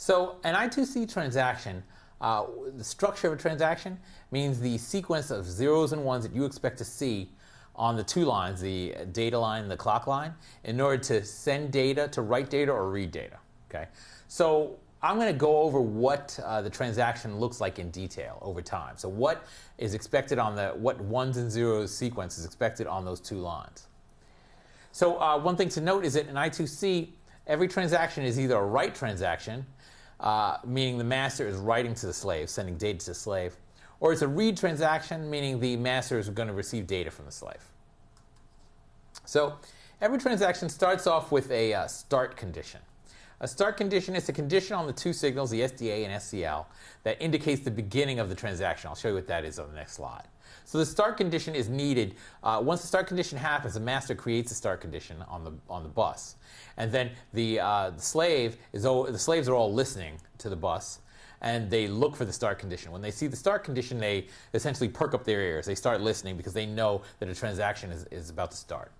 So an I2C transaction, the structure of a transaction means the sequence of zeros and ones that you expect to see on the two lines, the data line and the clock line, in order to send data, to write data, or read data. Okay? So I'm going to go over what the transaction looks like in detail over time. So what is expected on what ones and zeros sequence is expected on those two lines. So one thing to note is that in I2C, every transaction is either a write transaction, meaning the master is writing to the slave, sending data to the slave, or it's a read transaction, meaning the master is going to receive data from the slave. So every transaction starts off with a start condition. A start condition is a condition on the two signals, the SDA and SCL, that indicates the beginning of the transaction. I'll show you what that is on the next slide. So the start condition is needed. Once the start condition happens, the master creates a start condition on the bus, and then the slaves are all listening to the bus, and they look for the start condition. When they see the start condition, they essentially perk up their ears. They start listening because they know that a transaction is about to start.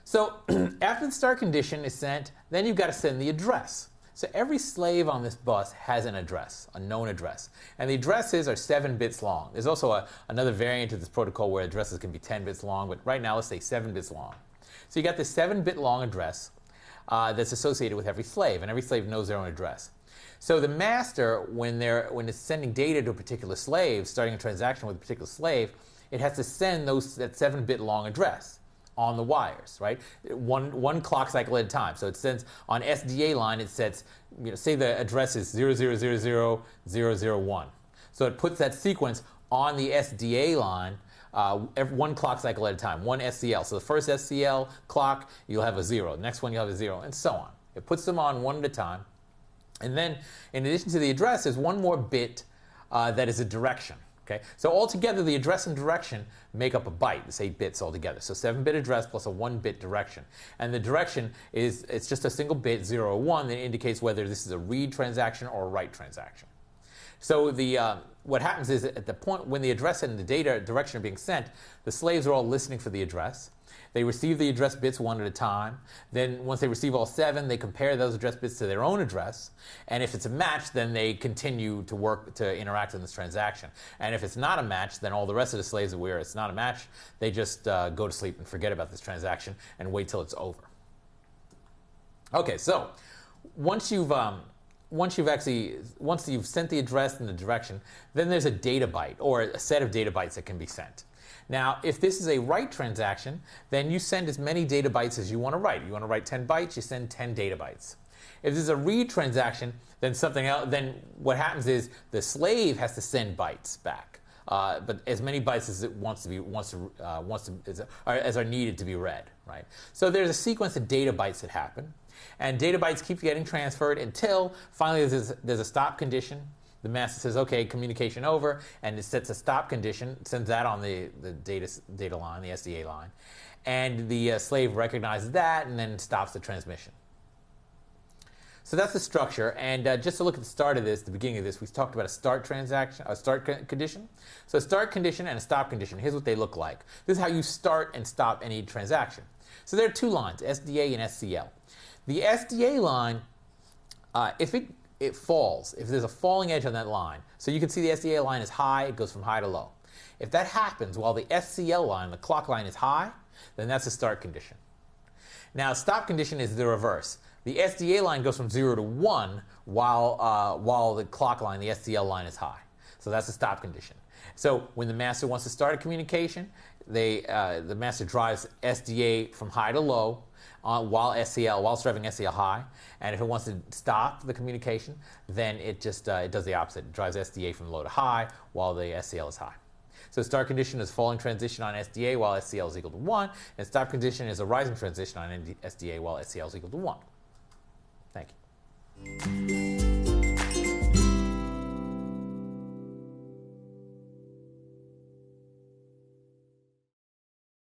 So after the start condition is sent, then you've got to send the address. So every slave on this bus has an address, a known address. And the addresses are 7 bits long. There's also another variant of this protocol where addresses can be 10 bits long, but right now let's say 7 bits long. So you got this 7-bit long address that's associated with every slave, and every slave knows their own address. So the master, when it's sending data to a particular slave, starting a transaction with a particular slave, it has to send that 7-bit long address on the wires, right? One clock cycle at a time. So it sends on SDA line, it sets, say the address is 0000001. So it puts that sequence on the SDA line one clock cycle at a time, one SCL. So the first SCL clock, you'll have a 0. The next one, you'll have a 0, and so on. It puts them on one at a time. And then, in addition to the address, there's one more bit that is a direction. Okay? So altogether, the address and direction make up a byte. It's 8 bits altogether. So 7-bit address plus a 1-bit direction. And the direction it's just a single bit, 0 or 1, that indicates whether this is a read transaction or a write transaction. So what happens is at the point when the address and the data direction are being sent, the slaves are all listening for the address. They receive the address bits one at a time. Then once they receive all 7, they compare those address bits to their own address. And if it's a match, then they continue to interact in this transaction. And if it's not a match, then all the rest of the slaves, where it's not a match, they just go to sleep and forget about this transaction and wait till it's over. Okay, so once you've sent the address and the direction, then there's a data byte or a set of data bytes that can be sent. Now, if this is a write transaction, then you send as many data bytes as you want to write. You want to write 10 bytes, you send 10 data bytes. If this is a read transaction, then what happens is the slave has to send bytes back, but as many bytes as it as are needed to be read, right? So there's a sequence of data bytes that happen, and data bytes keep getting transferred until finally there's a stop condition. The master says, okay, communication over, and it sets a stop condition, sends that on the data line, the SDA line. And the slave recognizes that and then stops the transmission. So that's the structure. And just to look at the start of this, the beginning of this, we talked about a start condition. So a start condition and a stop condition. Here's what they look like. This is how you start and stop any transaction. So there are two lines, SDA and SCL. The SDA line, if it falls, if there's a falling edge on that line, so you can see the SDA line is high, it goes from high to low. If that happens while the SCL line, the clock line, is high, then that's a start condition. Now, stop condition is the reverse. The SDA line goes from 0 to 1 while the clock line, the SCL line, is high. So that's a stop condition. So when the master wants to start a communication, the master drives SDA from high to low, while driving SCL high, and if it wants to stop the communication, then it does the opposite. It drives SDA from low to high while the SCL is high. So start condition is falling transition on SDA while SCL is equal to 1, and stop condition is a rising transition on SDA while SCL is equal to 1. Thank you.